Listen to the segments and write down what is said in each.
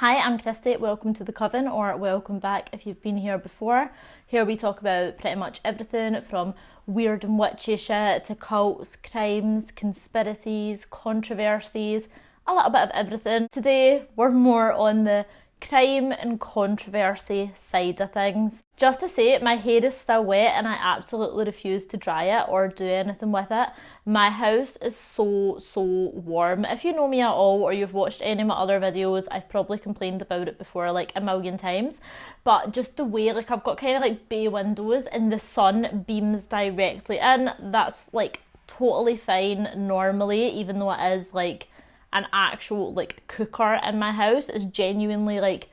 Hi, I'm Kristy, welcome to the Coven, or welcome back if you've been here before. Here we talk about pretty much everything from weird and witchy shit to cults, crimes, conspiracies, controversies, a little bit of everything. Today we're more on the crime and controversy side of things. Just to say, my hair is still wet and I absolutely refuse to dry it or do anything with it. My house is so warm. If you know me at all or you've watched any of my other videos, I've probably complained about it before like a million times, but just the way like I've got kind of like bay windows and the sun beams directly in, that's like totally fine normally, even though it is like an actual like cooker in my house. Is genuinely like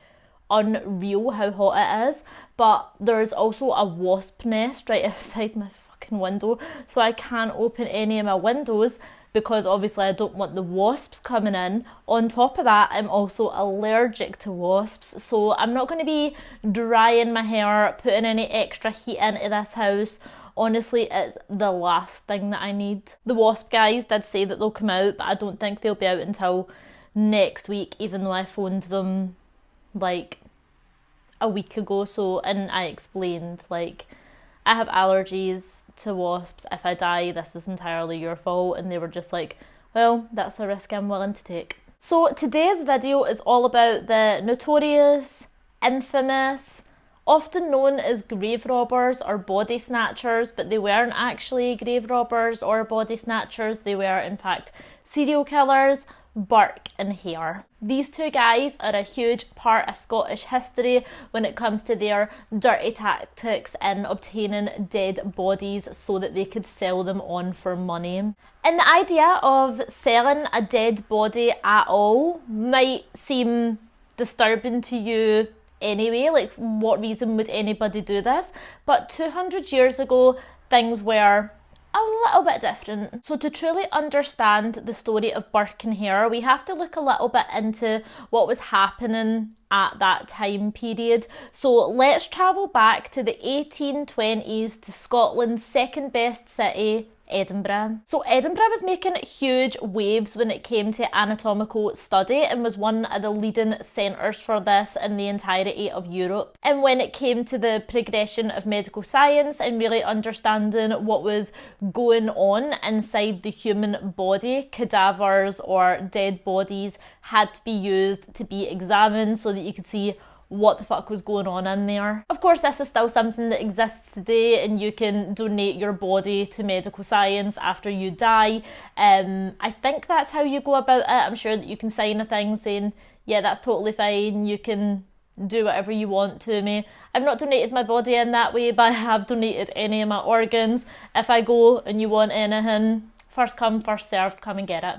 unreal how hot it is. But there's also a wasp nest right outside my fucking window, so I can't open any of my windows because obviously I don't want the wasps coming in. On top of that, I'm also allergic to wasps, so I'm not going to be drying my hair, putting any extra heat into this house. Honestly, it's the last thing that I need. The wasp guys did say that they'll come out, but I don't think they'll be out until next week, even though I phoned them like a week ago. And I explained like I have allergies to wasps. If I die, this is entirely your fault. And they were just like, well, that's a risk I'm willing to take. So today's video is all about the notorious, infamous, often known as grave robbers or body snatchers, but they weren't actually grave robbers or body snatchers. They were in fact serial killers, Burke and Hare. These two guys are a huge part of Scottish history when it comes to their dirty tactics in obtaining dead bodies so that they could sell them on for money. And the idea of selling a dead body at all might seem disturbing to you anyway, like what reason would anybody do this? But 200 years ago, things were a little bit different. So to truly understand the story of Burke and Hare, we have to look a little bit into what was happening at that time period. So let's travel back to the 1820s to Scotland's second best city, Edinburgh. So Edinburgh was making huge waves when it came to anatomical study and was one of the leading centres for this in the entirety of Europe. And when it came to the progression of medical science and really understanding what was going on inside the human body, cadavers or dead bodies had to be used to be examined so that you could see what the fuck was going on in there. Of course, this is still something that exists today, and you can donate your body to medical science after you die. I think that's how you go about it. I'm sure that you can sign a thing saying, yeah, that's totally fine, you can do whatever you want to me. I've not donated my body in that way, but I have donated any of my organs. If I go and you want anything, first come, first served, come and get it.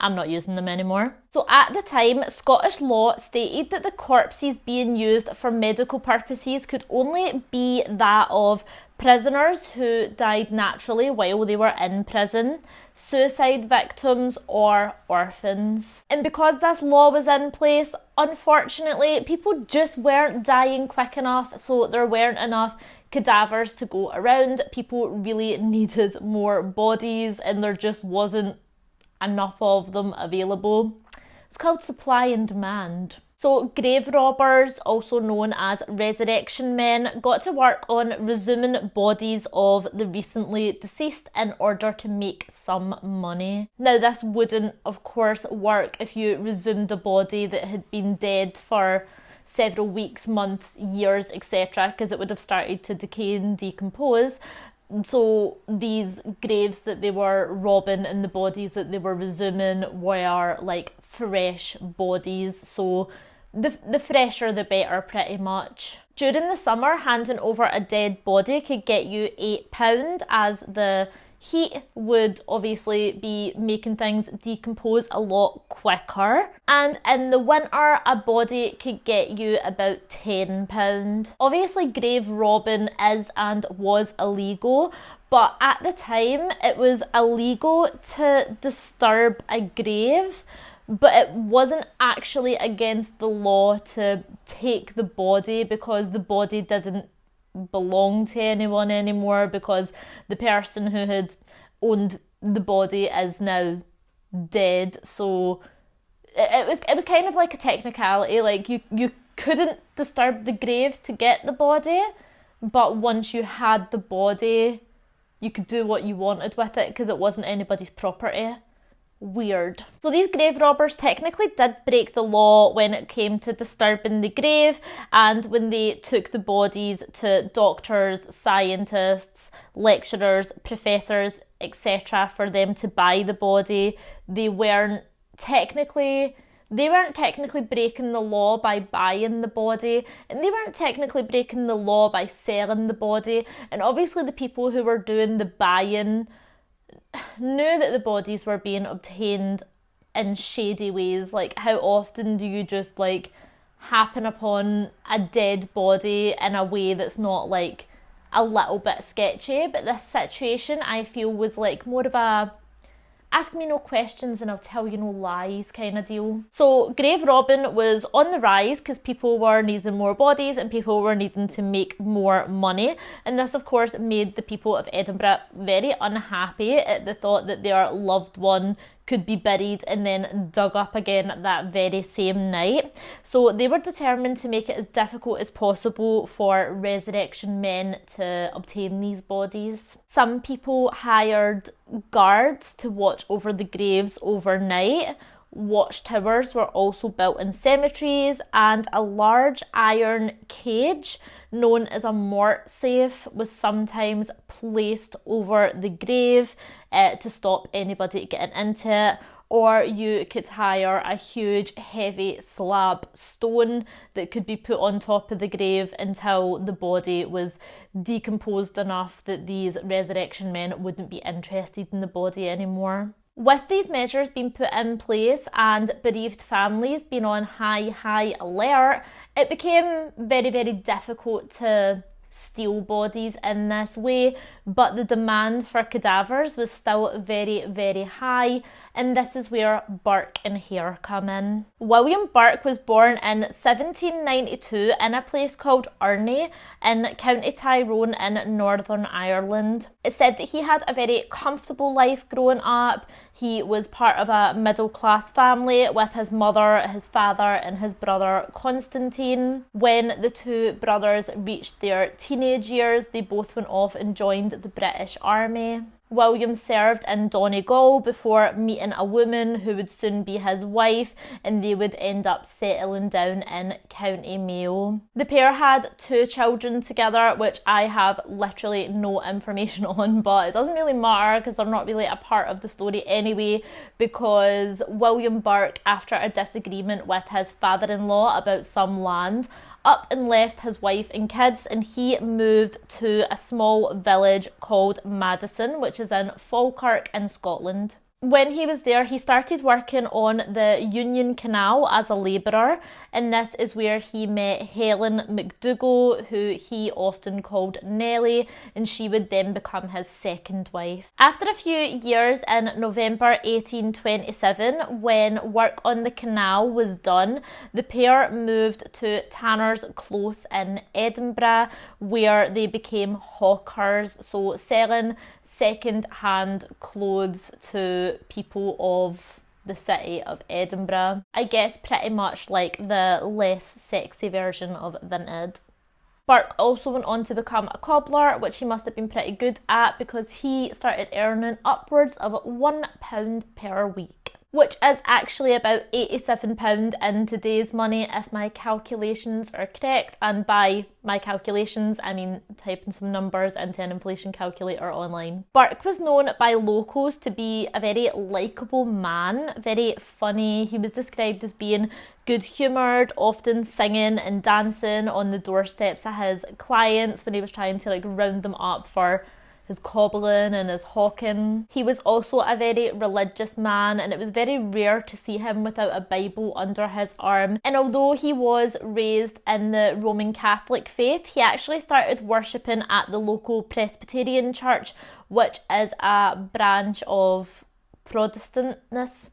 I'm not using them anymore. So at the time, Scottish law stated that the corpses being used for medical purposes could only be that of prisoners who died naturally while they were in prison, suicide victims or orphans. And because this law was in place, unfortunately, people just weren't dying quick enough, so there weren't enough cadavers to go around. People really needed more bodies and there just wasn't enough of them available. It's called supply and demand. So grave robbers, also known as resurrection men, got to work on resuming bodies of the recently deceased in order to make some money. Now this wouldn't of course work if you resumed a body that had been dead for several weeks, months, years, etc., because it would have started to decay and decompose. So these graves that they were robbing and the bodies that they were resuming were like fresh bodies, so the fresher the better pretty much. During the summer, handing over a dead body could get you £8 as the heat would obviously be making things decompose a lot quicker. And in the winter, a body could get you about £10. Obviously, grave robbing is and was illegal, but at the time, it was illegal to disturb a grave, but it wasn't actually against the law to take the body because the body didn't belong to anyone anymore, because the person who had owned the body is now dead, so it was kind of like a technicality, like you couldn't disturb the grave to get the body, but once you had the body, you could do what you wanted with it because it wasn't anybody's property. Weird. So these grave robbers technically did break the law when it came to disturbing the grave, and when they took the bodies to doctors, scientists, lecturers, professors, etc. for them to buy the body, they weren't technically breaking the law by buying the body, and they weren't technically breaking the law by selling the body. And obviously the people who were doing the buying knew that the bodies were being obtained in shady ways. Like, how often do you just like happen upon a dead body in a way that's not like a little bit sketchy? But this situation, I feel, was like more of a ask me no questions and I'll tell you no lies kind of deal. So grave robbing was on the rise because people were needing more bodies and people were needing to make more money. And this, of course, made the people of Edinburgh very unhappy at the thought that their loved one could be buried and then dug up again that very same night. So they were determined to make it as difficult as possible for resurrection men to obtain these bodies. Some people hired guards to watch over the graves overnight. Watchtowers were also built in cemeteries, and a large iron cage known as a mort safe was sometimes placed over the grave to stop anybody getting into it. Or you could hire a huge heavy slab stone that could be put on top of the grave until the body was decomposed enough that these resurrection men wouldn't be interested in the body anymore. With these measures being put in place and bereaved families being on high alert, it became very, very difficult to steal bodies in this way, but the demand for cadavers was still very, very high, and this is where Burke and Hare come in. William Burke was born in 1792 in a place called Urney in County Tyrone in Northern Ireland. It's said that he had a very comfortable life growing up. He was part of a middle-class family with his mother, his father and his brother Constantine. When the two brothers reached their teenage years, they both went off and joined the British Army. William served in Donegal before meeting a woman who would soon be his wife, and they would end up settling down in County Mayo. The pair had 2 children together, which I have literally no information on, but it doesn't really matter because they're not really a part of the story anyway, because William Burke, after a disagreement with his father-in-law about some land, up and left his wife and kids, and he moved to a small village called Madison, which is in Falkirk in Scotland. When he was there, he started working on the Union Canal as a labourer, and this is where he met Helen McDougall, who he often called Nellie, and she would then become his second wife. After a few years, in November 1827, when work on the canal was done, the pair moved to Tanner's Close in Edinburgh, where they became hawkers, so selling second-hand clothes to people of the city of Edinburgh. I guess pretty much like the less sexy version of Vinted. Burke also went on to become a cobbler, which he must have been pretty good at because he started earning upwards of £1 per week, which is actually about £87 in today's money if my calculations are correct. And by my calculations, I mean typing some numbers into an inflation calculator online. Burke was known by locals to be a very likeable man, very funny. He was described as being good-humoured, often singing and dancing on the doorsteps of his clients when he was trying to like round them up for his cobbling and his hawking. He was also a very religious man, and it was very rare to see him without a Bible under his arm. And although he was raised in the Roman Catholic faith, he actually started worshipping at the local Presbyterian church, which is a branch of Protestantness,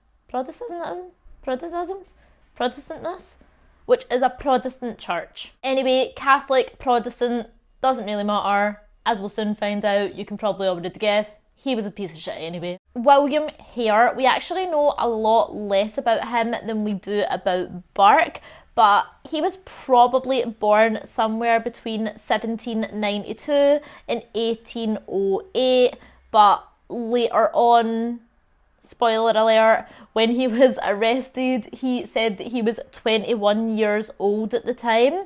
which is a Protestant church. Anyway, Catholic, Protestant, doesn't really matter. As we'll soon find out, you can probably already guess, he was a piece of shit anyway. William Hare, we actually know a lot less about him than we do about Burke, but he was probably born somewhere between 1792 and 1808, but later on, spoiler alert, when he was arrested, he said that he was 21 years old at the time,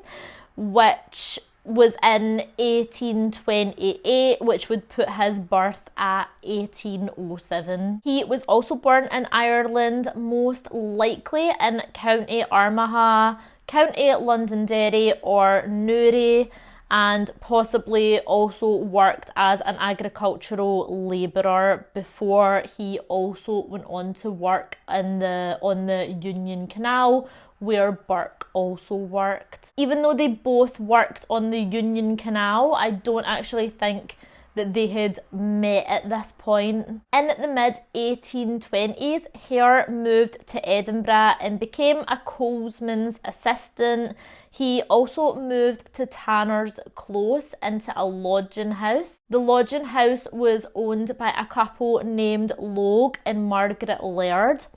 which was in 1828, which would put his birth at 1807. He was also born in Ireland, most likely in County Armagh, County Londonderry or Newry, and possibly also worked as an agricultural labourer before he also went on to work on the Union Canal, where Burke also worked. Even though they both worked on the Union Canal, I don't actually think that they had met at this point. In the mid-1820s, Hare moved to Edinburgh and became a coalsman's assistant. He also moved to Tanner's Close into a lodging house. The lodging house was owned by a couple named Logue and Margaret Laird,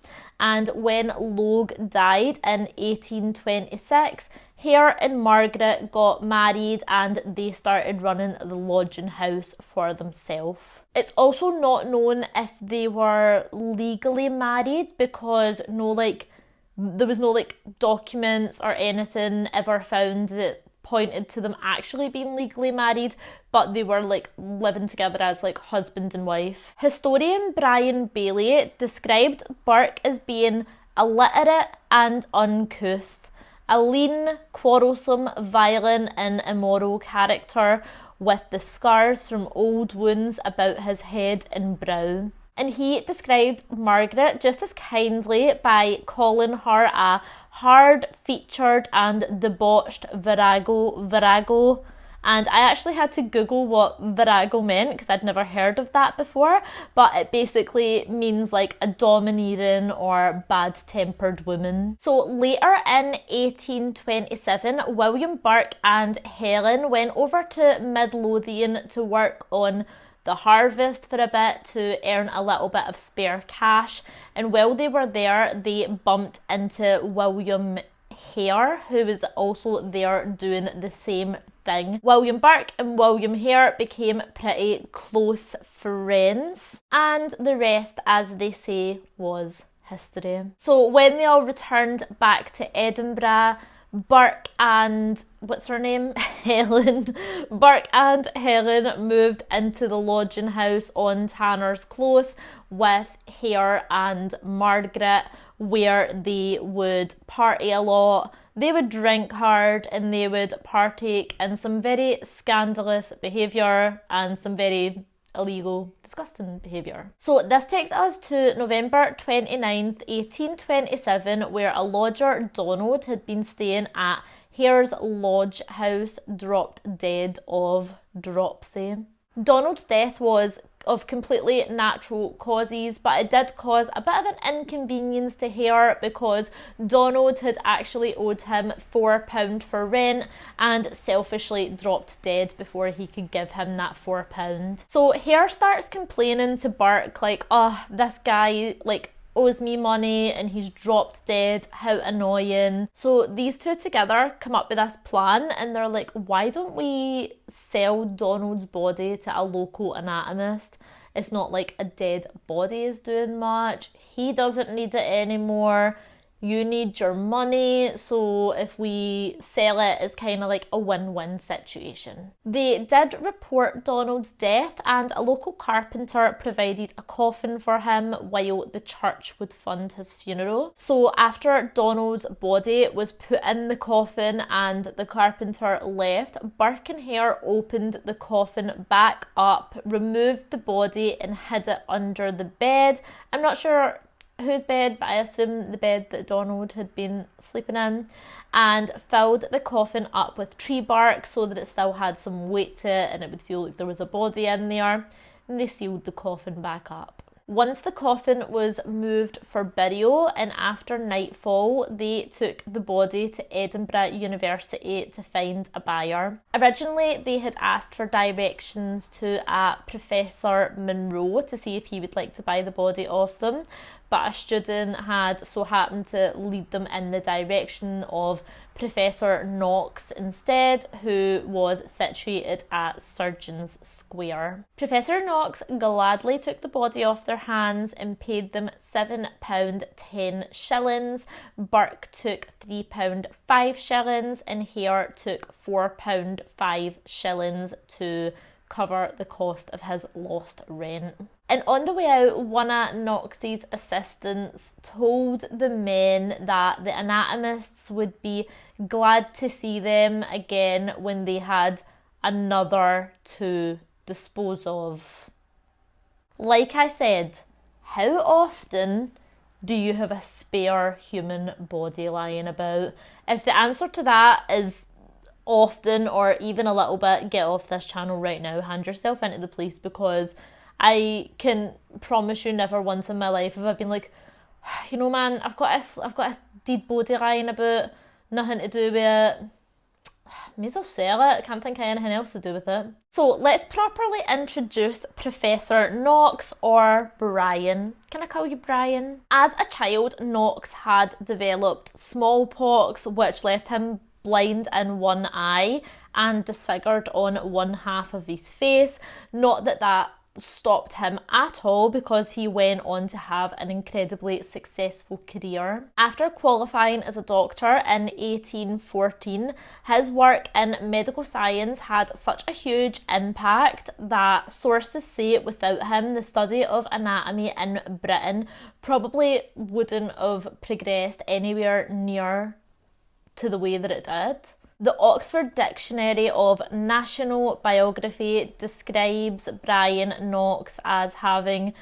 and when Logue died in 1826, Hare and Margaret got married and they started running the lodging house for themselves. It's also not known if they were legally married because there was no documents or anything ever found that pointed to them actually being legally married, but they were living together as husband and wife. Historian Brian Bailey described Burke as being illiterate and uncouth, a lean, quarrelsome, violent and immoral character with the scars from old wounds about his head and brow. And he described Margaret just as kindly by calling her a hard-featured and debauched virago. And I actually had to Google what virago meant because I'd never heard of that before, but it basically means a domineering or bad-tempered woman. So later in 1827, William Burke and Helen went over to Midlothian to work on the harvest for a bit to earn a little bit of spare cash, and while they were there they bumped into William Hare, who was also there doing the same thing. William Burke and William Hare became pretty close friends, and the rest, as they say, was history. So when they all returned back to Edinburgh, Burke and Burke and Helen moved into the lodging house on Tanner's Close with Hare and Margaret, where they would party a lot. They would drink hard and they would partake in some very scandalous behaviour and some very illegal, disgusting behaviour. So this takes us to November 29th, 1827, where a lodger, Donald, had been staying at Hare's lodge house, dropped dead of dropsy. Donald's death was of completely natural causes, but it did cause a bit of an inconvenience to Hare because Donald had actually owed him £4 for rent and selfishly dropped dead before he could give him that £4. So Hare starts complaining to Burke oh, this guy owes me money and he's dropped dead, how annoying. So these two together come up with this plan and they're like, why don't we sell Donald's body to a local anatomist? It's not like a dead body is doing much. He doesn't need it anymore. You need your money, so if we sell it, it's kind of like a win-win situation. They did report Donald's death and a local carpenter provided a coffin for him while the church would fund his funeral. So after Donald's body was put in the coffin and the carpenter left, Burke and Hare opened the coffin back up, removed the body and hid it under the bed. I'm not sure whose bed, but I assume the bed that Donald had been sleeping in, and filled the coffin up with tree bark so that it still had some weight to it and it would feel like there was a body in there, and they sealed the coffin back up. Once the coffin was moved for burial and after nightfall, they took the body to Edinburgh University to find a buyer. Originally, they had asked for directions to a Professor Monroe to see if he would like to buy the body off them, but a student had so happened to lead them in the direction of Professor Knox instead, who was situated at Surgeons Square. Professor Knox gladly took the body off their hands and paid them £7 10 shillings. Burke took £3 5 shillings and Hare took £4 5 shillings to cover the cost of his lost rent. And on the way out, one of Knox's assistants told the men that the anatomists would be glad to see them again when they had another to dispose of. Like I said, how often do you have a spare human body lying about? If the answer to that is often or even a little bit, get off this channel right now. Hand yourself into the police, because I can promise you never once in my life have I been like, you know, man, I've got a dead body lying about, nothing to do with it. May as well sell it. Can't think of anything else to do with it. So let's properly introduce Professor Knox, or Brian. Can I call you Brian? As a child, Knox had developed smallpox, which left him blind in one eye and disfigured on one half of his face. Not that that stopped him at all, because he went on to have an incredibly successful career. After qualifying as a doctor in 1814, his work in medical science had such a huge impact that sources say without him, the study of anatomy in Britain probably wouldn't have progressed anywhere near to the way that it did. The Oxford Dictionary of National Biography describes Brian Knox as having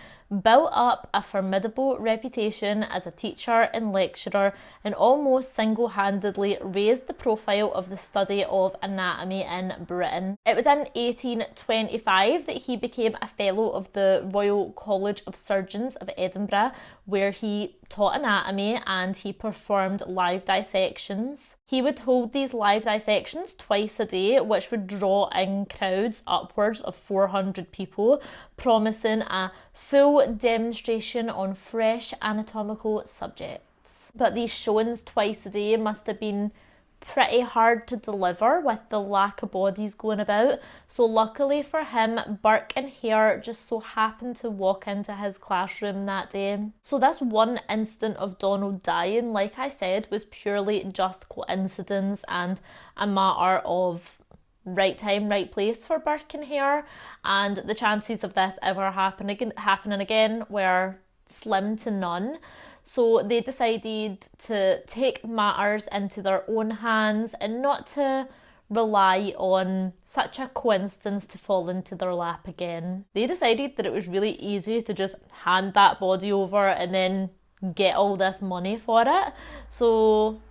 built up a formidable reputation as a teacher and lecturer, and almost single-handedly raised the profile of the study of anatomy in Britain. It was in 1825 that he became a Fellow of the Royal College of Surgeons of Edinburgh, where he taught anatomy and he performed live dissections. He would hold these live dissections twice a day, which would draw in crowds upwards of 400 people, promising a full demonstration on fresh anatomical subjects. But these showings twice a day must have been pretty hard to deliver with the lack of bodies going about. So luckily for him, Burke and Hare just so happened to walk into his classroom that day. So this one instant of Donald dying, like I said, was purely just coincidence and a matter of right time, right place for Burke and Hare, and the chances of this ever happening again were slim to none. So they decided to take matters into their own hands and not to rely on such a coincidence to fall into their lap again. They decided that it was really easy to just hand that body over and then get all this money for it. So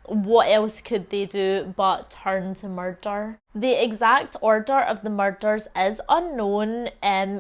what else could they do but turn to murder? The exact order of the murders is unknown.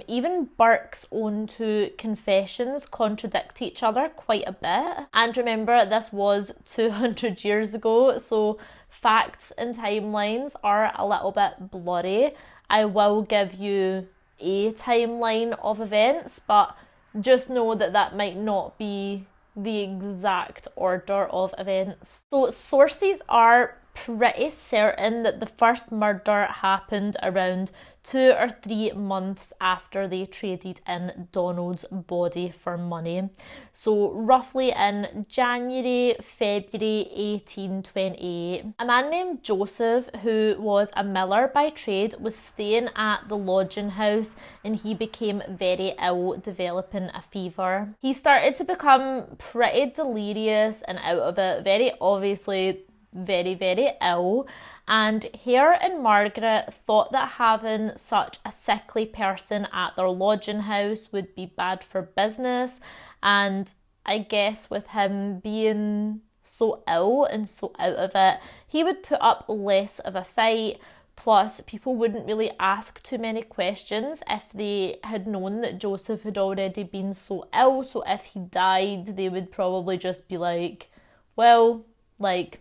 Even Burke's own two confessions contradict each other quite a bit. And remember, this was 200 years ago, so facts and timelines are a little bit blurry. I will give you a timeline of events, but just know that that might not be the exact order of events. So sources are pretty certain that the first murder happened around 2 or 3 months after they traded in Donald's body for money. So roughly in January, February 1828. A man named Joseph, who was a miller by trade, was staying at the lodging house and he became very ill, developing a fever. He started to become pretty delirious and out of it, very obviously very, very ill, and Hare and Margaret thought that having such a sickly person at their lodging house would be bad for business, and I guess with him being so ill and so out of it, he would put up less of a fight, Plus, people wouldn't really ask too many questions if they had known that Joseph had already been so ill. So if he died, they would probably just be like, well, like,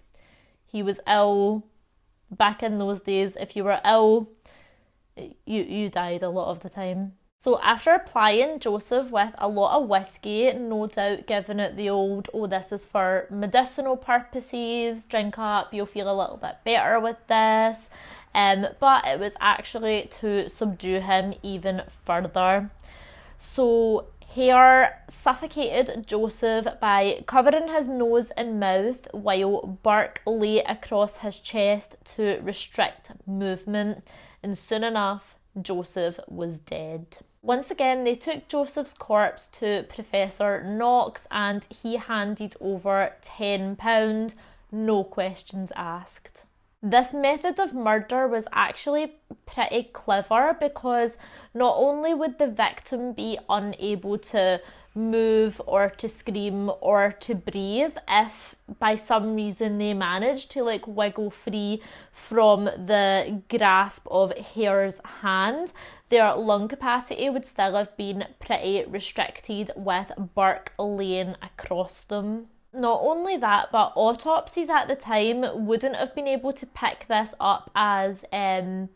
he was ill. Back in those days, if you were ill, you died a lot of the time. So after plying Joseph with a lot of whiskey, no doubt giving it the old, oh, this is for medicinal purposes, drink up, you'll feel a little bit better with this. But it was actually to subdue him even further. So Hare suffocated Joseph by covering his nose and mouth while Burke lay across his chest to restrict movement, and soon enough Joseph was dead. Once again, they took Joseph's corpse to Professor Knox and he handed over £10, no questions asked. This method of murder was actually pretty clever because not only would the victim be unable to move or to scream or to breathe if by some reason they managed to like wiggle free from the grasp of Hare's hand, their lung capacity would still have been pretty restricted with Burke laying across them. Not only that, but autopsies at the time wouldn't have been able to pick this up as a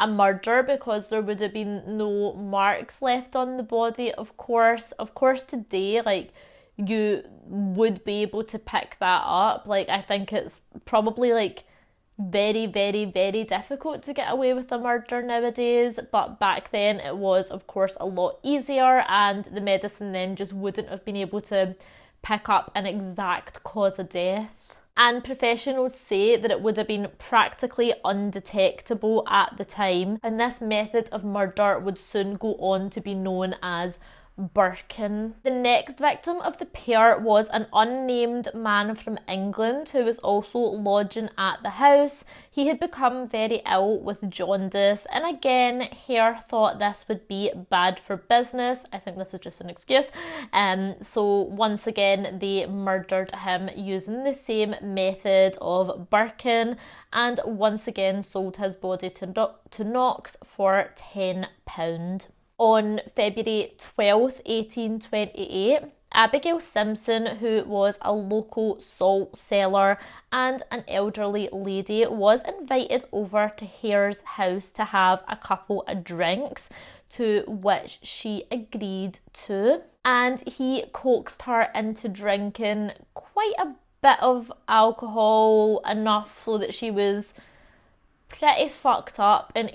murder because there would have been no marks left on the body. Of course today, like, you would be able to pick that up. Like, I think it's probably like very, very, very difficult to get away with a murder nowadays, but back then it was, of course, a lot easier, and the medicine then just wouldn't have been able to pick up an exact cause of death. And professionals say that it would have been practically undetectable at the time, and this method of murder would soon go on to be known as Burking. The next victim of the pair was an unnamed man from England who was also lodging at the house. He had become very ill with jaundice, and again, Hare thought this would be bad for business. I think this is just an excuse. So once again, they murdered him using the same method of Burking, and once again sold his body to Knox for £10. On February 12th, 1828, Abigail Simpson, who was a local salt seller and an elderly lady, was invited over to Hare's house to have a couple of drinks, to which she agreed to. And he coaxed her into drinking quite a bit of alcohol, enough so that she was pretty fucked up and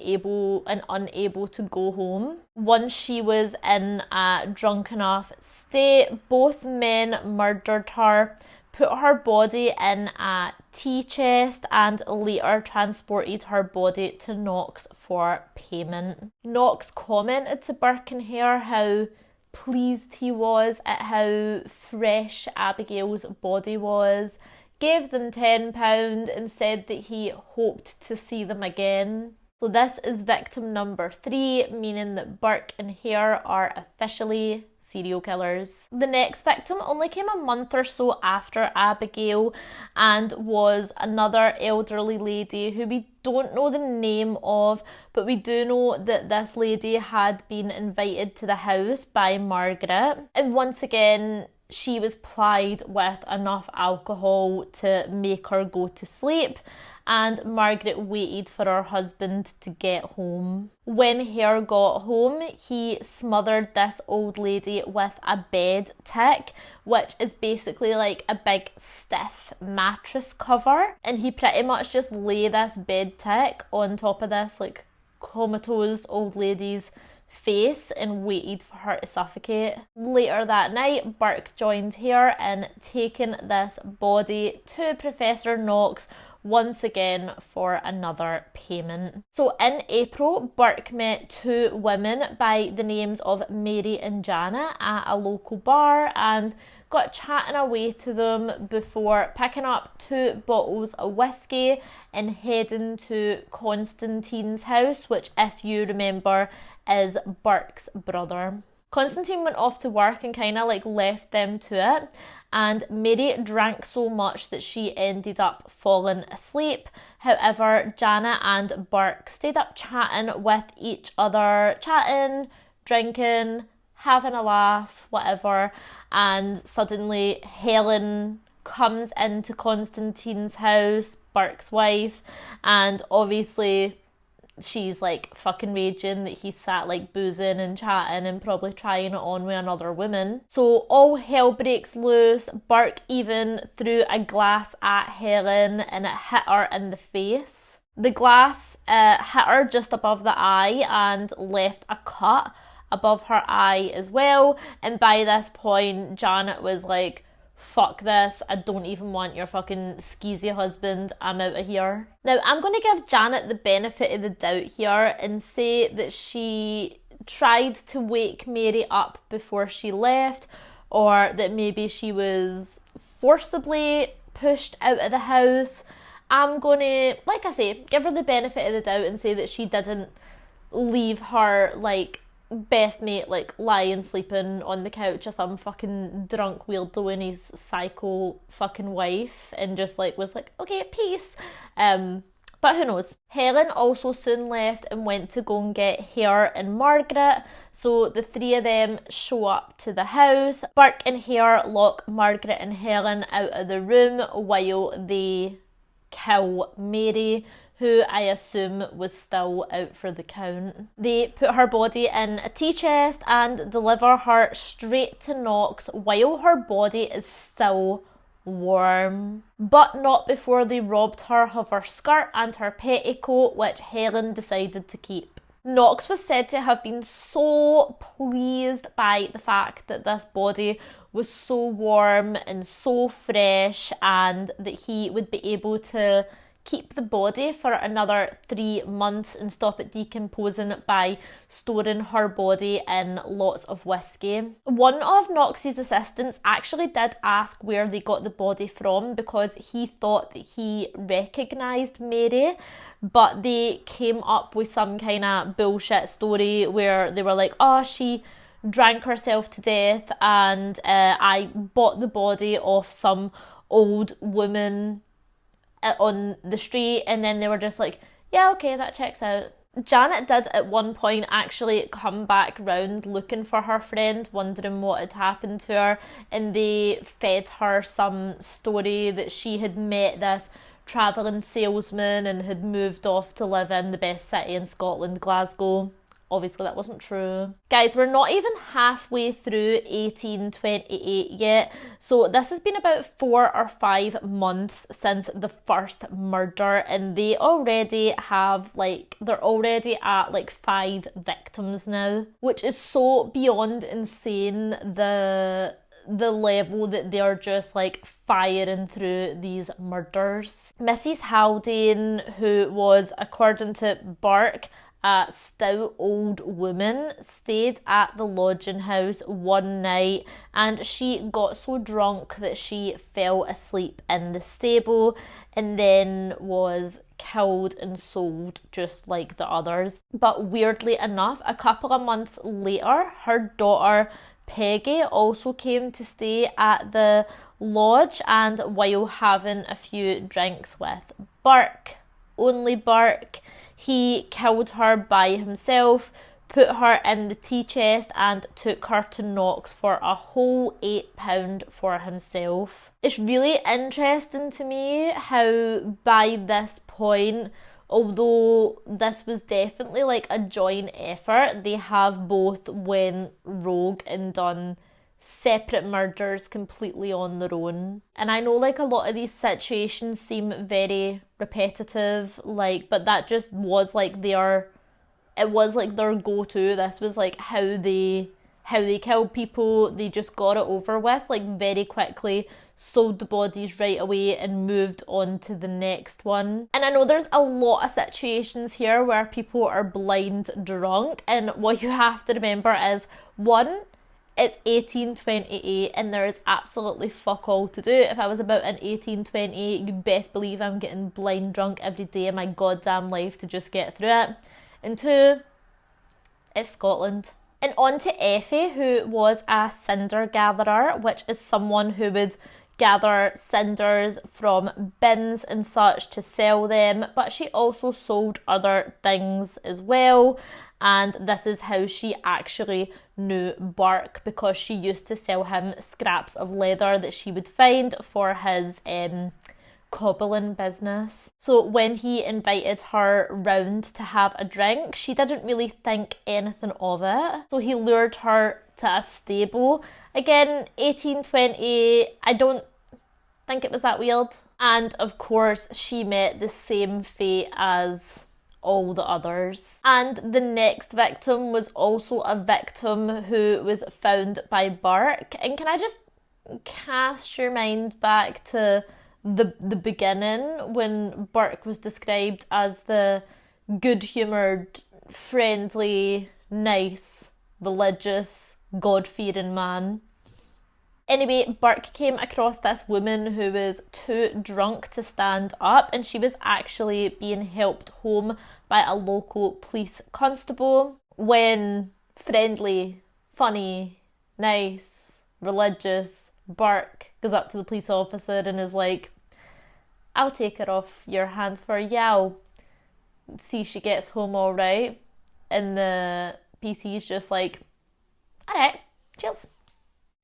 unable to go home. Once she was in a drunk enough state, both men murdered her, put her body in a tea chest, and later transported her body to Knox for payment. Knox commented to Burke and Hare how pleased he was at how fresh Abigail's body was, gave them £10 and said that he hoped to see them again. So this is victim number 3, meaning that Burke and Hare are officially serial killers. The next victim only came a month or so after Abigail and was another elderly lady who we don't know the name of, but we do know that this lady had been invited to the house by Margaret. And once again, she was plied with enough alcohol to make her go to sleep, and Margaret waited for her husband to get home. When Hare got home, he smothered this old lady with a bed tick, which is basically like a big stiff mattress cover, and he pretty much just lay this bed tick on top of this like comatose old lady's face and waited for her to suffocate. Later that night, Burke joined Hare in taking this body to Professor Knox once again for another payment. So in April, Burke met 2 women by the names of Mary and Jana at a local bar and got chatting away to them before picking up 2 bottles of whiskey and heading to Constantine's house, which, if you remember, is Burke's brother. Constantine went off to work and kind of like left them to it, and Mary drank so much that she ended up falling asleep. However, Janet and Burke stayed up chatting with each other, chatting, drinking, having a laugh, whatever, and suddenly Helen comes into Constantine's house, Burke's wife, and obviously she's like fucking raging that he sat like boozing and chatting and probably trying it on with another woman. So all hell breaks loose. Burke even threw a glass at Helen and it hit her in the face. The glass hit her just above the eye and left a cut above her eye as well. And by this point, Janet was like, fuck this, I don't even want your fucking skeezy husband, I'm out of here. Now, I'm going to give Janet the benefit of the doubt here and say that she tried to wake Mary up before she left, or that maybe she was forcibly pushed out of the house. I'm going to, like I say, give her the benefit of the doubt and say that she didn't leave her, like, best mate like lying sleeping on the couch of some fucking drunk weirdo and his psycho fucking wife and just like was like, okay, peace. But who knows. Helen also soon left and went to go and get Hare and Margaret, so the three of them show up to the house. Burke and Hare lock Margaret and Helen out of the room while they kill Mary, who I assume was still out for the count. They put her body in a tea chest and deliver her straight to Knox while her body is still warm. But not before they robbed her of her skirt and her petticoat, which Helen decided to keep. Knox was said to have been so pleased by the fact that this body was so warm and so fresh and that he would be able to keep the body for another 3 months and stop it decomposing by storing her body in lots of whiskey. One of Knox's assistants actually did ask where they got the body from because he thought that he recognised Mary, but they came up with some kind of bullshit story where they were like, oh, she drank herself to death and I bought the body off some old woman on the street, and then they were just like, yeah, okay, that checks out. Janet did at one point actually come back round looking for her friend, wondering what had happened to her, and they fed her some story that she had met this travelling salesman and had moved off to live in the best city in Scotland, Glasgow. Obviously that wasn't true. Guys, we're not even halfway through 1828 yet, so this has been about 4 or 5 months since the first murder, and they already have they're already at 5 victims now, which is so beyond insane, the level that they're just firing through these murders. Mrs. Haldane, who was, according to Burke, a stout old woman, stayed at the lodging house one night and she got so drunk that she fell asleep in the stable and then was killed and sold just like the others. But weirdly enough, a couple of months later, her daughter Peggy also came to stay at the lodge, and while having a few drinks with Burke, only Burke, he killed her by himself, put her in the tea chest and took her to Knox for a whole £8 for himself. It's really interesting to me how by this point, although this was definitely a joint effort, they have both went rogue and done separate murders completely on their own. And I know a lot of these situations seem very repetitive, but that just was their go-to. This was how they killed people. They just got it over with very quickly, sold the bodies right away and moved on to the next one. And I know there's a lot of situations here where people are blind drunk, and what you have to remember is, one, it's 1828 and there is absolutely fuck all to do. If I was about in 1828, you best believe I'm getting blind drunk every day of my goddamn life to just get through it. And two, it's Scotland. And on to Effie, who was a cinder gatherer, which is someone who would gather cinders from bins and such to sell them, but she also sold other things as well. And this is how she actually knew Burke, because she used to sell him scraps of leather that she would find for his cobbling business. So when he invited her round to have a drink, she didn't really think anything of it. So he lured her to a stable. Again, 1820, I don't think it was that weird. And of course, she met the same fate as all the others. And the next victim was also a victim who was found by Burke. And can I just cast your mind back to the beginning, when Burke was described as the good-humoured, friendly, nice, religious, God-fearing man. Anyway, Burke came across this woman who was too drunk to stand up, and she was actually being helped home by a local police constable when friendly, funny, nice, religious Burke goes up to the police officer and is like, I'll take her off your hands for you, I'll see she gets home all right. And the PC's just like, alright, cheers.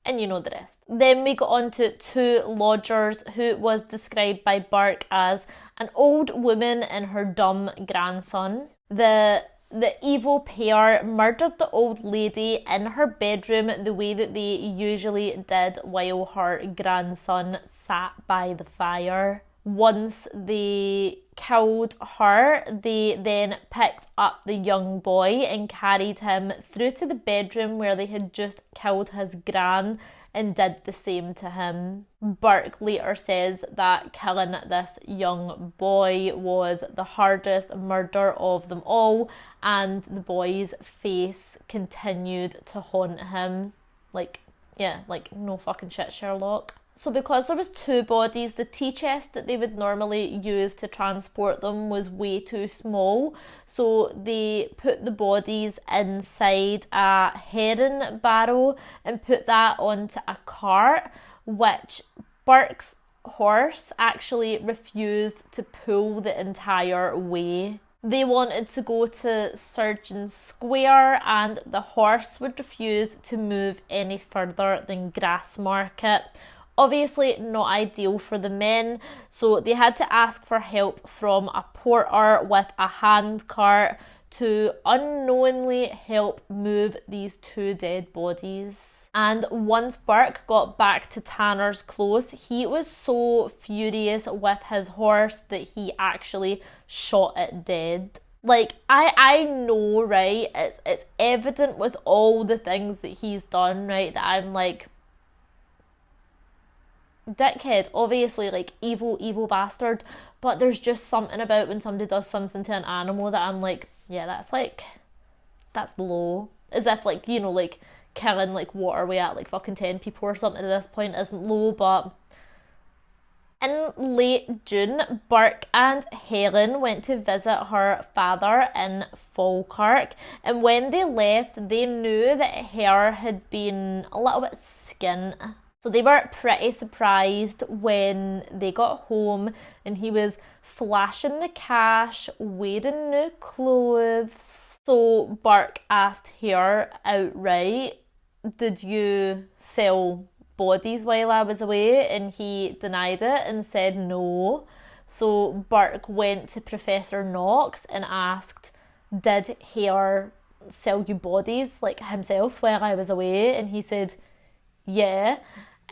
And you know the rest. Then we got on to two lodgers, who was described by Burke as an old woman and her dumb grandson. The evil pair murdered the old lady in her bedroom the way that they usually did while her grandson sat by the fire. Once they killed her, they then picked up the young boy and carried him through to the bedroom where they had just killed his gran and did the same to him. Burke later says that killing this young boy was the hardest murder of them all, and the boy's face continued to haunt him. Like no fucking shit, Sherlock. So because there was two bodies, the tea chest that they would normally use to transport them was way too small. So they put the bodies inside a herring barrow and put that onto a cart, which Burke's horse actually refused to pull the entire way. They wanted to go to Surgeon Square, and the horse would refuse to move any further than Grassmarket. Obviously not ideal for the men, so they had to ask for help from a porter with a hand cart to unknowingly help move these two dead bodies. And once Burke got back to Tanner's Close, he was so furious with his horse that he actually shot it dead. Like, I know, right, it's evident with all the things that he's done, right, that I'm like, dickhead, obviously, like, evil bastard, but there's just something about when somebody does something to an animal that I'm like, yeah, that's low. As if, like, you know, like, killing, like, what are we at, like, fucking 10 people or something at this point isn't low. But in late June, Burke and Helen went to visit her father in Falkirk, and when they left, they knew that Hare had been a little bit skint. So they were pretty surprised when they got home and he was flashing the cash, wearing new clothes. So Burke asked Hare outright, did you sell bodies while I was away? And he denied it and said no. So Burke went to Professor Knox and asked, did Hare sell you bodies, like himself, while I was away? And he said, yeah.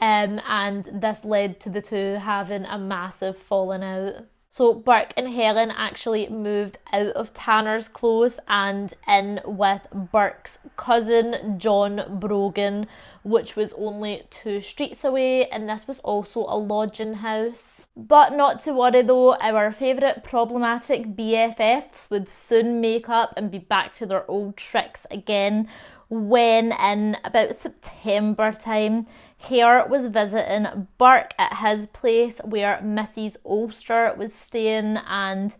And this led to the two having a massive falling out. So Burke and Helen actually moved out of Tanner's Close and in with Burke's cousin, John Brogan, which was only 2 streets away, and this was also a lodging house. But not to worry though, our favourite problematic BFFs would soon make up and be back to their old tricks again, when in about September time, Hare was visiting Burke at his place where Mrs. Ulster was staying, and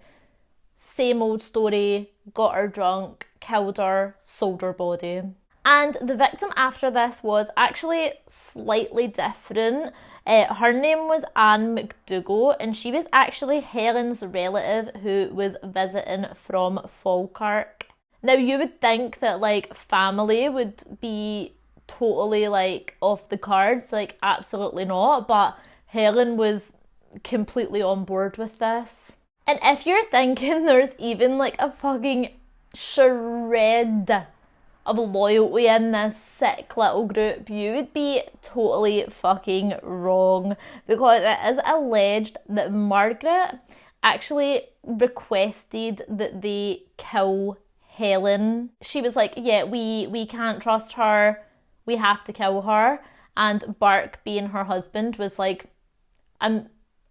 same old story, got her drunk, killed her, sold her body. And the victim after this was actually slightly different. Her name was Anne McDougall, and she was actually Helen's relative who was visiting from Falkirk. Now, you would think that, like, family would be totally, like, off the cards. Like, absolutely not. But Helen was completely on board with this. And if you're thinking there's even, like, a fucking shred of loyalty in this sick little group, you would be totally fucking wrong, because it is alleged that Margaret actually requested that they kill Helen. She was like, yeah, we can't trust her, we have to kill her. And Burke, being her husband, was like, I'm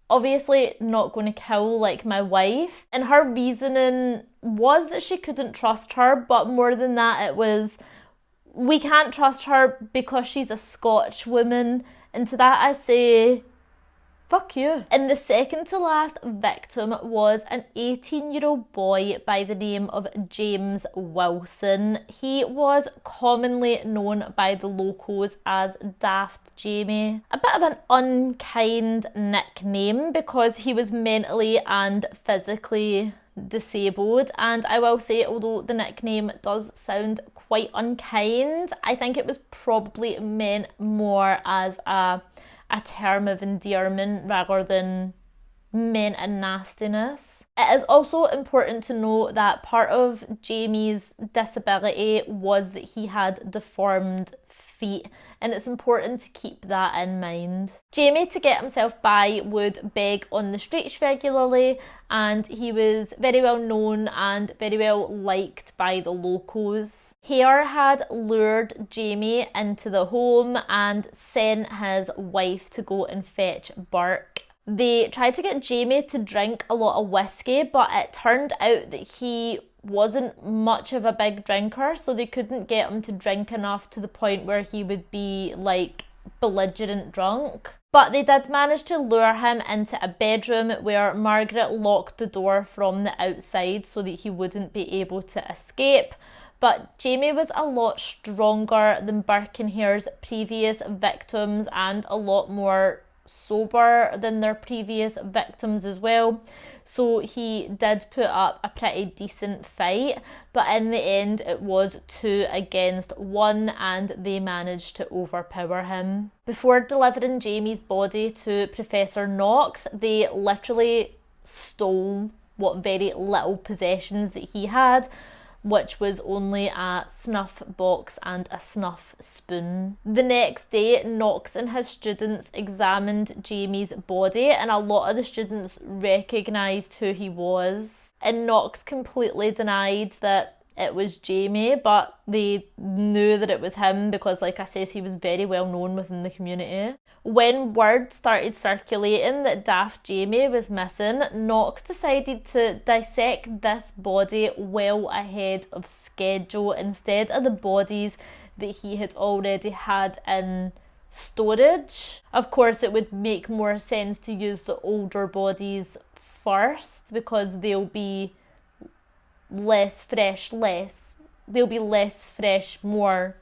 obviously not going to kill, like, my wife. And her reasoning was that she couldn't trust her, but more than that, it was, we can't trust her because she's a Scotch woman. And to that I say, fuck you. And the second to last victim was an 18-year-old boy by the name of James Wilson. He was commonly known by the locals as Daft Jamie. A bit of an unkind nickname because he was mentally and physically disabled, and I will say, although the nickname does sound quite unkind, I think it was probably meant more as a term of endearment rather than meant a nastiness. It is also important to note that part of Jamie's disability was that he had deformed feet, and it's important to keep that in mind. Jamie, to get himself by, would beg on the streets regularly, and he was very well known and very well liked by the locals. Hare had lured Jamie into the home and sent his wife to go and fetch Burke. They tried to get Jamie to drink a lot of whiskey, but it turned out that he wasn't much of a big drinker, so they couldn't get him to drink enough to the point where he would be, like, belligerent drunk. But they did manage to lure him into a bedroom where Margaret locked the door from the outside so that he wouldn't be able to escape. But Jamie was a lot stronger than Burke and Hare's previous victims, and a lot more sober than their previous victims as well. So he did put up a pretty decent fight, but in the end it was 2 against 1 and they managed to overpower him. Before delivering Jamie's body to Professor Knox, they literally stole what very little possessions that he had, which was only a snuff box and a snuff spoon. The next day, Knox and his students examined Jamie's body, and a lot of the students recognised who he was. And Knox completely denied that it was Jamie, but they knew that it was him because, like I said, he was very well known within the community. When word started circulating that Daft Jamie was missing, Knox decided to dissect this body well ahead of schedule instead of the bodies that he had already had in storage. Of course, it would make more sense to use the older bodies first because they'll be less fresh more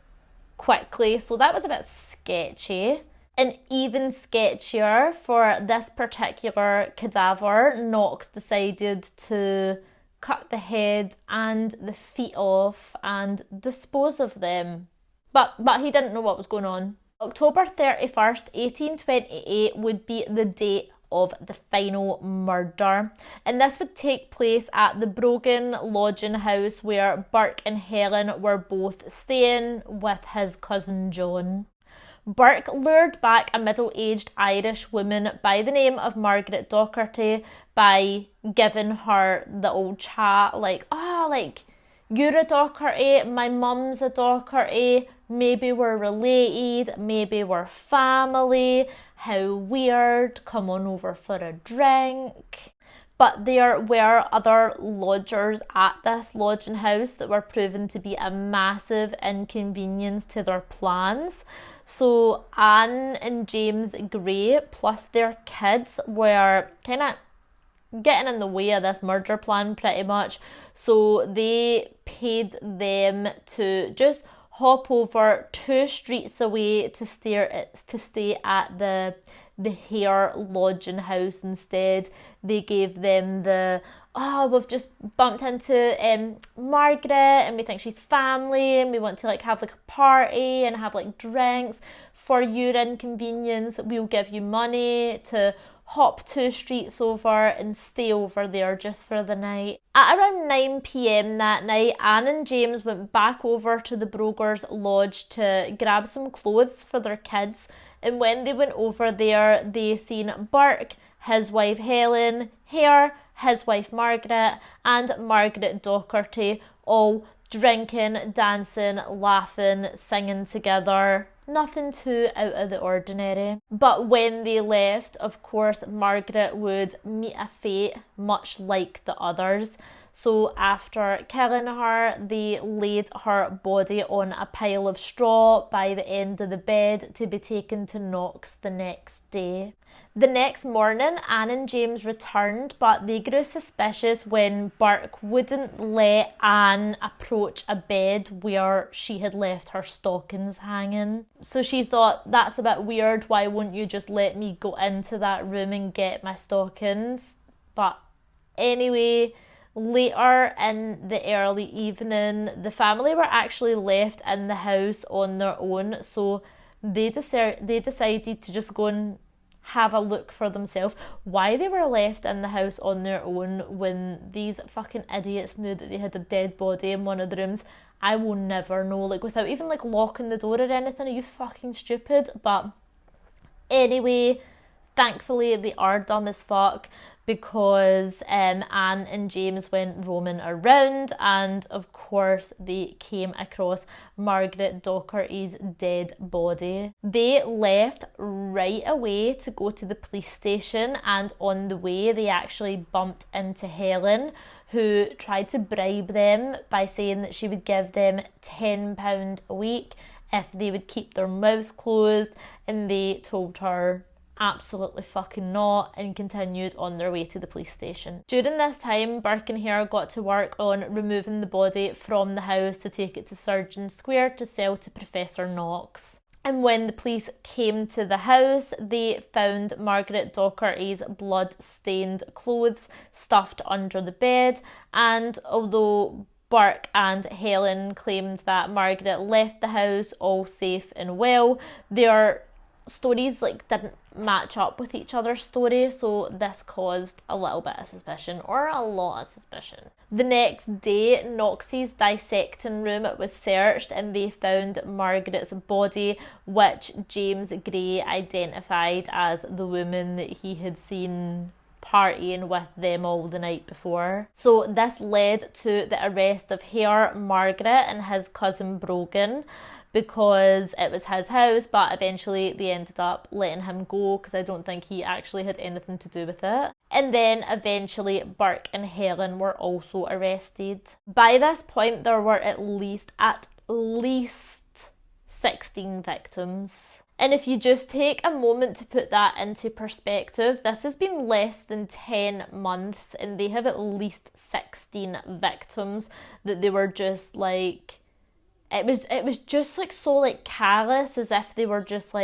quickly. So that was a bit sketchy. And even sketchier, for this particular cadaver, Knox decided to cut the head and the feet off and dispose of them. But he didn't know what was going on. October 31st, 1828 would be the date of the final murder, and this would take place at the Brogan lodging house where Burke and Helen were both staying with his cousin John. Burke lured back a middle-aged Irish woman by the name of Margaret Docherty by giving her the old chat, like, you're a Docherty, my mum's a Docherty, maybe we're related, maybe we're family, how weird, come on over for a drink. But there were other lodgers at this lodging house that were proven to be a massive inconvenience to their plans. So Anne and James Gray plus their kids were kind of getting in the way of this murder plan pretty much. So they paid them to just hop over 2 streets away to stay at the Hare lodging house instead. They gave them the, we've just bumped into Margaret and we think she's family and we want to like have like a party and have like drinks. For your inconvenience, we'll give you money to hop 2 streets over and stay over there just for the night. At around 9 p.m. that night, Anne and James went back over to the Brogers' lodge to grab some clothes for their kids, and when they went over there, they seen Burke, his wife Helen, Hare, his wife Margaret, and Margaret Docherty all drinking, dancing, laughing, singing together. Nothing too out of the ordinary. But when they left, of course, Margaret would meet a fate much like the others. So after killing her, they laid her body on a pile of straw by the end of the bed to be taken to Knox the next day. The next morning, Anne and James returned, but they grew suspicious when Burke wouldn't let Anne approach a bed where she had left her stockings hanging. So she thought, that's a bit weird, why won't you just let me go into that room and get my stockings? But anyway, later in the early evening, the family were actually left in the house on their own, so they decided to just go and have a look for themselves. Why they were left in the house on their own when these fucking idiots knew that they had a dead body in one of the rooms, I will never know. Like, without even like locking the door or anything, are you fucking stupid? But anyway, thankfully they are dumb as fuck, because Anne and James went roaming around, and of course they came across Margaret Docherty's dead body. They left right away to go to the police station, and on the way they actually bumped into Helen, who tried to bribe them by saying that she would give them £10 a week if they would keep their mouth closed, and they told her absolutely fucking not, and continued on their way to the police station. During this time, Burke and Hare got to work on removing the body from the house to take it to Surgeon Square to sell to Professor Knox. And when the police came to the house, they found Margaret Docherty's blood-stained clothes stuffed under the bed, and although Burke and Helen claimed that Margaret left the house all safe and well, their stories didn't match up with each other's story, so this caused a little bit of suspicion, or a lot of suspicion. The next day, Knox's dissecting room was searched and they found Margaret's body, which James Gray identified as the woman that he had seen partying with them all the night before. So this led to the arrest of Hare, Margaret and his cousin Brogan, because it was his house, but eventually they ended up letting him go because I don't think he actually had anything to do with it. And then eventually Burke and Helen were also arrested. By this point there were at least 16 victims. And if you just take a moment to put that into perspective, this has been less than 10 months and they have at least 16 victims that they were just like, it was just so callous, as if they were just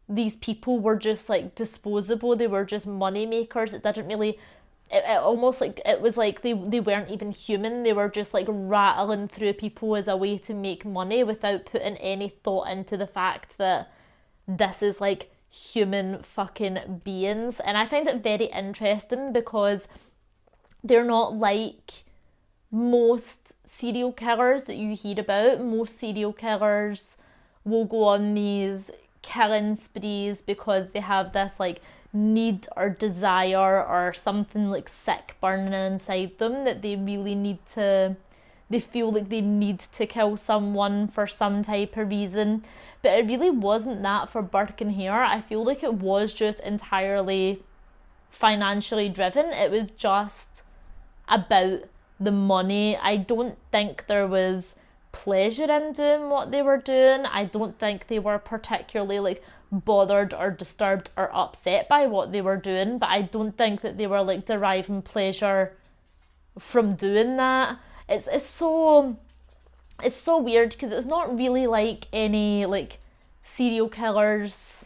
these people were just disposable, they were just money makers. It didn't really, it almost it was they weren't even human, they were just rattling through people as a way to make money without putting any thought into the fact that this is human fucking beings. And I find it very interesting because they're not like most serial killers that you hear about. Most serial killers will go on these killing sprees because they have this need or desire or something sick burning inside them that they really need to, they feel like they need to kill someone for some type of reason. But it really wasn't that for Burke and Hare. I feel like it was just entirely financially driven. It was just about the money. I don't think there was pleasure in doing what they were doing. I don't think they were particularly bothered or disturbed or upset by what they were doing, but I don't think that they were deriving pleasure from doing that. It's so It's so weird because it's not really like any like serial killers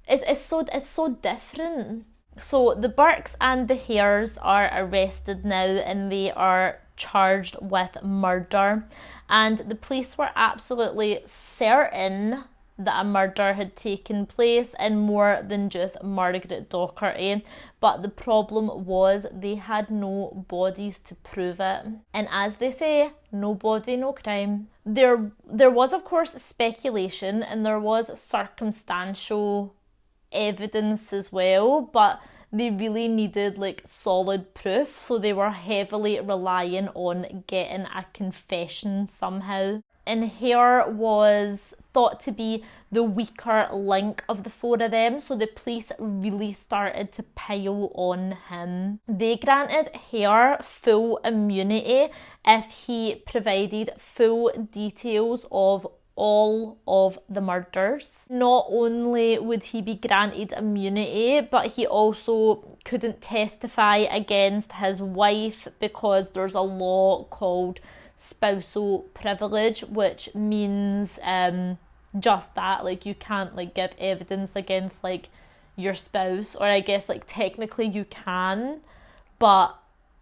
it's so different. So the Burkes and the Hares are arrested now and they are charged with murder, and the police were absolutely certain that a murder had taken place in more than just Margaret Docherty, but the problem was they had no bodies to prove it. And as they say, no body, no crime. There was of course speculation and there was circumstantial evidence as well, but they really needed like solid proof, so they were heavily relying on getting a confession somehow. And Hare was thought to be the weaker link of the four of them, so the police really started to pile on him. They granted Hare full immunity if he provided full details of all of the murders. Not only would he be granted immunity, but he also couldn't testify against his wife because there's a law called spousal privilege, which means just that, like you can't like give evidence against like your spouse, or I guess like technically you can, but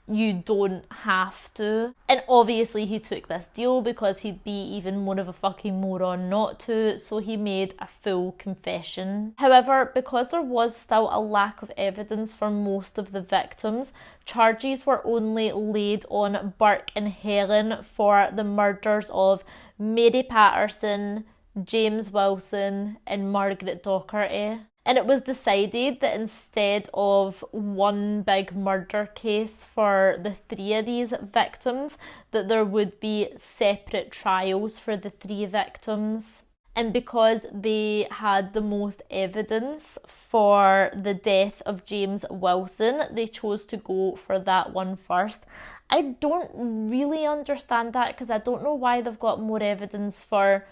you don't have to. And obviously he took this deal because he'd be even more of a fucking moron not to, so he made a full confession. However, because there was still a lack of evidence for most of the victims, charges were only laid on Burke and Helen for the murders of Mary Patterson, James Wilson and Margaret Docherty. And it was decided that instead of one big murder case for the three of these victims, that there would be separate trials for the three victims. And because they had the most evidence for the death of James Wilson, they chose to go for that one first. I don't really understand that because I don't know why they've got more evidence for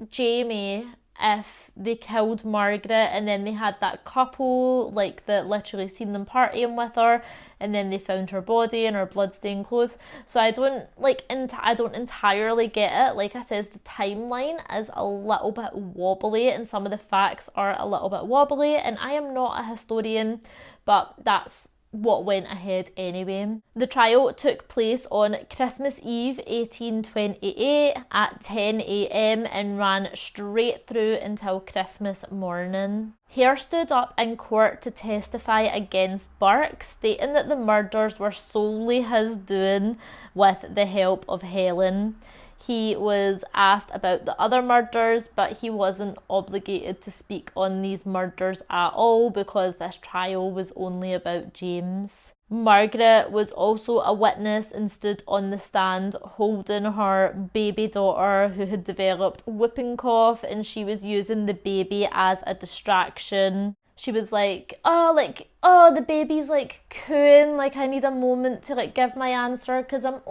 Jamie if they killed Margaret and then they had that couple like that literally seen them partying with her and then they found her body and her bloodstained clothes. So I don't entirely get it. Like I said, the timeline is a little bit wobbly and some of the facts are a little bit wobbly, and I am not a historian, but that's what went ahead anyway. The trial took place on Christmas Eve 1828 at 10 a.m. and ran straight through until Christmas morning. Hare stood up in court to testify against Burke, stating that the murders were solely his doing with the help of Helen. He was asked about the other murders, but he wasn't obligated to speak on these murders at all because this trial was only about James. Margaret was also a witness and stood on the stand holding her baby daughter who had developed whooping cough, and she was using the baby as a distraction. She was like, oh, the baby's like cooing, like I need a moment to like give my answer because I'm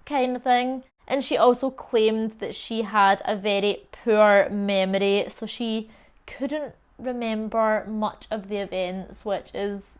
kind of thing. And she also claimed that she had a very poor memory, so she couldn't remember much of the events, which is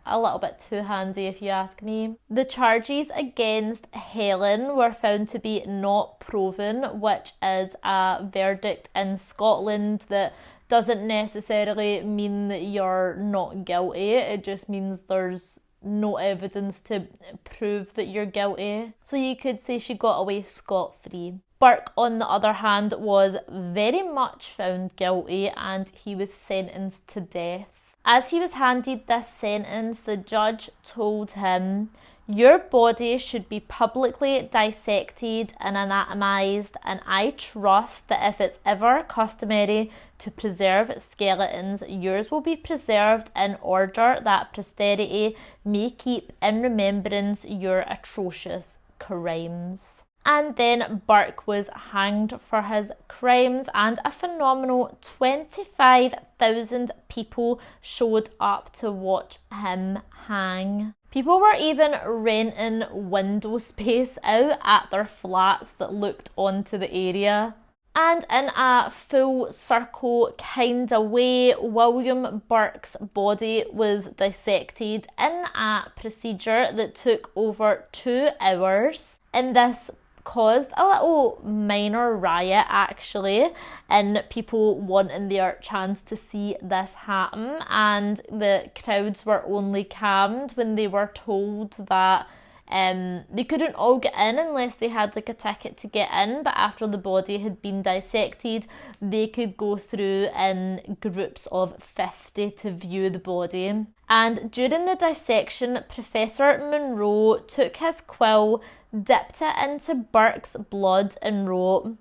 a little bit too handy if you ask me. The charges against Helen were found to be not proven, which is a verdict in Scotland that doesn't necessarily mean that you're not guilty. It just means there's no evidence to prove that you're guilty. So you could say she got away scot-free. Burke, on the other hand, was very much found guilty and he was sentenced to death. As he was handed this sentence, the judge told him, "Your body should be publicly dissected and anatomised, and I trust that if it's ever customary to preserve skeletons, yours will be preserved in order that posterity may keep in remembrance your atrocious crimes." And then Burke was hanged for his crimes, and a phenomenal 25,000 people showed up to watch him hang. People were even renting window space out at their flats that looked onto the area. And in a full circle kind of way, William Burke's body was dissected in a procedure that took over 2 hours. And this caused a little minor riot actually, and people wanting their chance to see this happen. And the crowds were only calmed when they were told that they couldn't all get in unless they had like a ticket to get in, but after the body had been dissected, they could go through in groups of 50 to view the body. And during the dissection, Professor Monroe took his quill, dipped it into Burke's blood and wrote,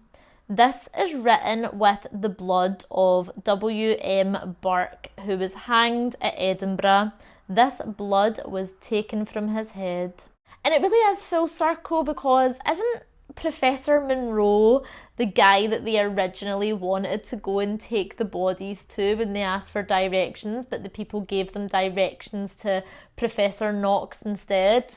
"This is written with the blood of W.M. Burke, who was hanged at Edinburgh. This blood was taken from his head." And it really is full circle, because isn't Professor Monroe the guy that they originally wanted to go and take the bodies to when they asked for directions, but the people gave them directions to Professor Knox instead?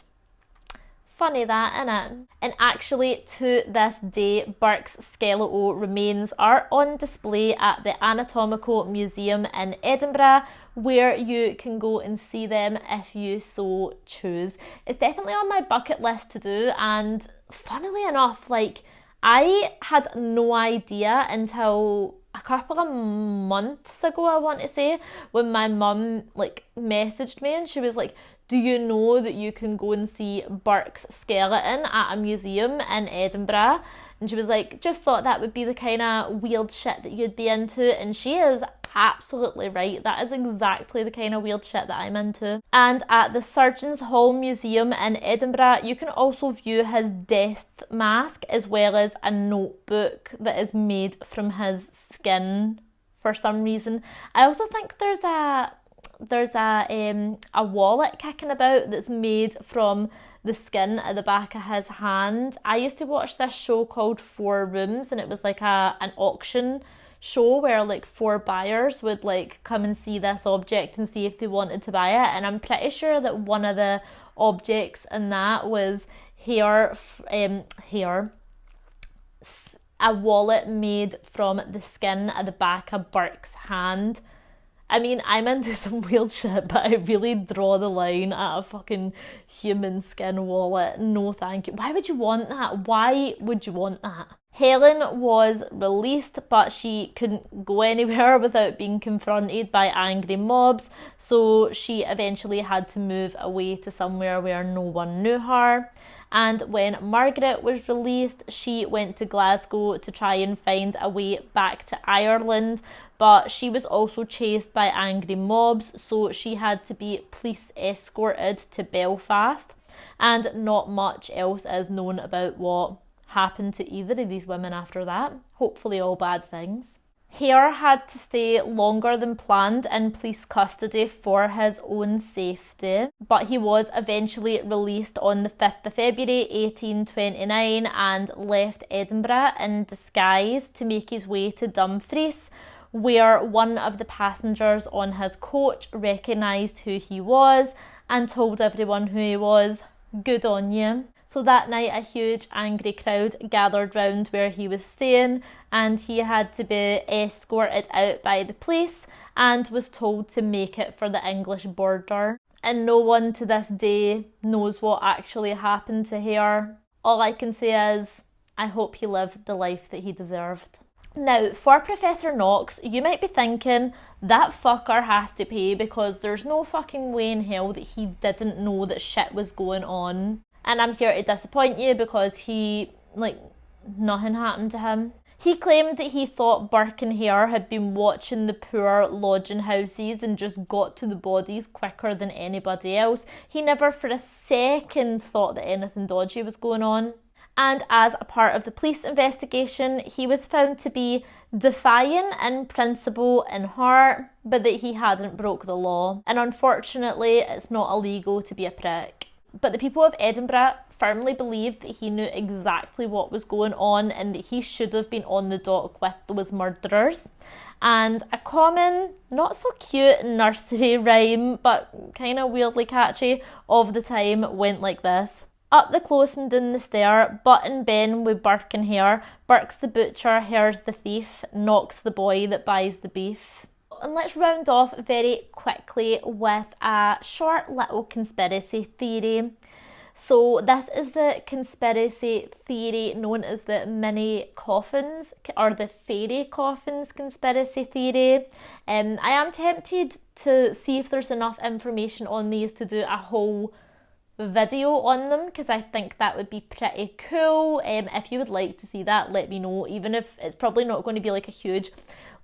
Funny that, innit? And actually, to this day, Burke's skeletal remains are on display at the Anatomical Museum in Edinburgh, where you can go and see them if you so choose. It's definitely on my bucket list to do, and funnily enough, like, I had no idea until a couple of months ago, I want to say, when my mum like messaged me and she was like, "Do you know that you can go and see Burke's skeleton at a museum in Edinburgh?" And she was like, "Just thought that would be the kind of weird shit that you'd be into." And she is absolutely right. That is exactly the kind of weird shit that I'm into. And at the Surgeons' Hall Museum in Edinburgh, you can also view his death mask, as well as a notebook that is made from his skin for some reason. I also think there's a wallet kicking about that's made from the skin at the back of his hand. I used to watch this show called 4 Rooms, and it was like an auction show where like 4 buyers would like come and see this object and see if they wanted to buy it. And I'm pretty sure that one of the objects in that was a wallet made from the skin at the back of Burke's hand. I mean, I'm into some weird shit, but I really draw the line at a fucking human skin wallet. No thank you. Why would you want that? Why would you want that? Helen was released, but she couldn't go anywhere without being confronted by angry mobs, so she eventually had to move away to somewhere where no one knew her. And when Margaret was released, she went to Glasgow to try and find a way back to Ireland, but she was also chased by angry mobs, so she had to be police escorted to Belfast. And not much else is known about what happened to either of these women after that. Hopefully all bad things. Hare had to stay longer than planned in police custody for his own safety, but he was eventually released on the 5th of February 1829 and left Edinburgh in disguise to make his way to Dumfries, where one of the passengers on his coach recognised who he was and told everyone who he was. Good on you. So that night a huge angry crowd gathered round where he was staying, and he had to be escorted out by the police and was told to make it for the English border. And no one to this day knows what actually happened to Hare. All I can say is, I hope he lived the life that he deserved. Now, for Professor Knox, you might be thinking, that fucker has to pay because there's no fucking way in hell that he didn't know that shit was going on. And I'm here to disappoint you because nothing happened to him. He claimed that he thought Burke and Hare had been watching the poor lodging houses and just got to the bodies quicker than anybody else. He never for a second thought that anything dodgy was going on. And as a part of the police investigation, he was found to be defiant in principle and heart, but that he hadn't broke the law. And unfortunately, it's not illegal to be a prick. But the people of Edinburgh firmly believed that he knew exactly what was going on and that he should have been on the dock with those murderers. And a common, not so cute nursery rhyme, but kind of weirdly catchy, of the time went like this. Up the close and down the stair, Butt and Ben with Burke and Hare. Burke's the butcher, Hare's the thief, Knox the boy that buys the beef. And let's round off very quickly with a short little conspiracy theory. So this is the conspiracy theory known as the mini coffins, or the fairy coffins conspiracy theory. I am tempted to see if there's enough information on these to do a whole video on them, because I think that would be pretty cool. If you would like to see that, let me know, even if it's probably not going to be like a huge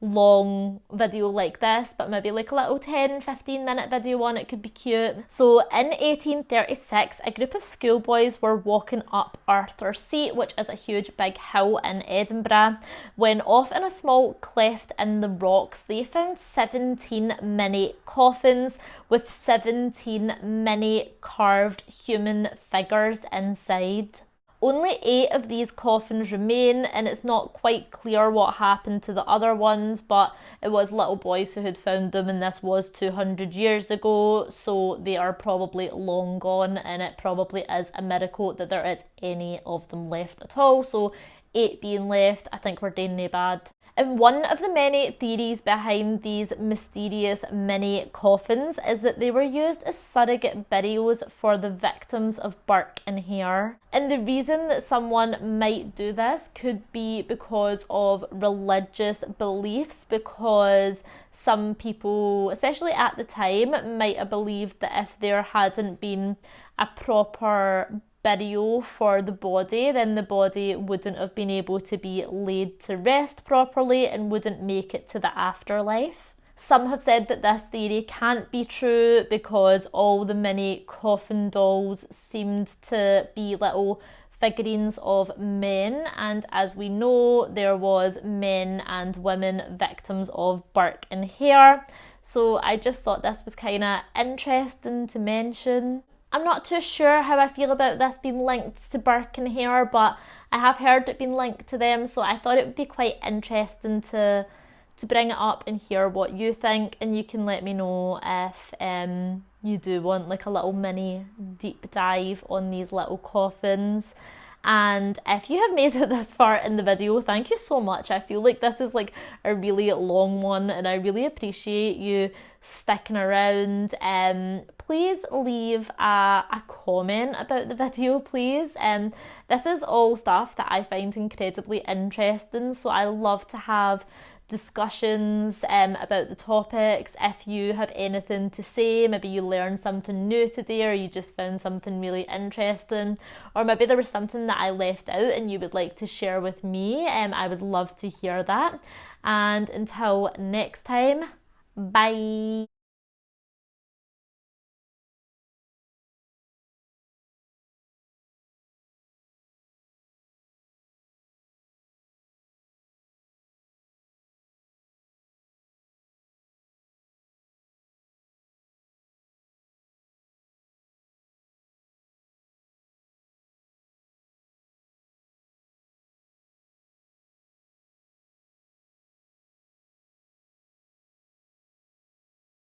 long video like this, but maybe like a little 10-15 minute video on it could be cute. So in 1836, a group of schoolboys were walking up Arthur's Seat, which is a huge big hill in Edinburgh, when off in a small cleft in the rocks they found 17 mini coffins with 17 mini carved human figures inside. Only 8 of these coffins remain, and it's not quite clear what happened to the other ones, but it was little boys who had found them, and this was 200 years ago, so they are probably long gone, and it probably is a miracle that there is any of them left at all. So 8 being left, I think we're doing no bad. And one of the many theories behind these mysterious mini coffins is that they were used as surrogate burials for the victims of Burke and Hare. And the reason that someone might do this could be because of religious beliefs, because some people, especially at the time, might have believed that if there hadn't been a proper burial for the body, then the body wouldn't have been able to be laid to rest properly and wouldn't make it to the afterlife. Some have said that this theory can't be true because all the mini coffin dolls seemed to be little figurines of men, and as we know, there was men and women victims of Burke and Hare. So I just thought this was kind of interesting to mention. I'm not too sure how I feel about this being linked to Burke and Hare, but I have heard it being linked to them, so I thought it would be quite interesting to bring it up and hear what you think, and you can let me know if you do want like a little mini deep dive on these little coffins. And if you have made it this far in the video, thank you so much. I feel like this is like a really long one, and I really appreciate you sticking around. Please leave a comment about the video, please. This is all stuff that I find incredibly interesting, so I love to have discussions about the topics. If you have anything to say, maybe you learned something new today, or you just found something really interesting, or maybe there was something that I left out and you would like to share with me, I would love to hear that. And until next time, bye.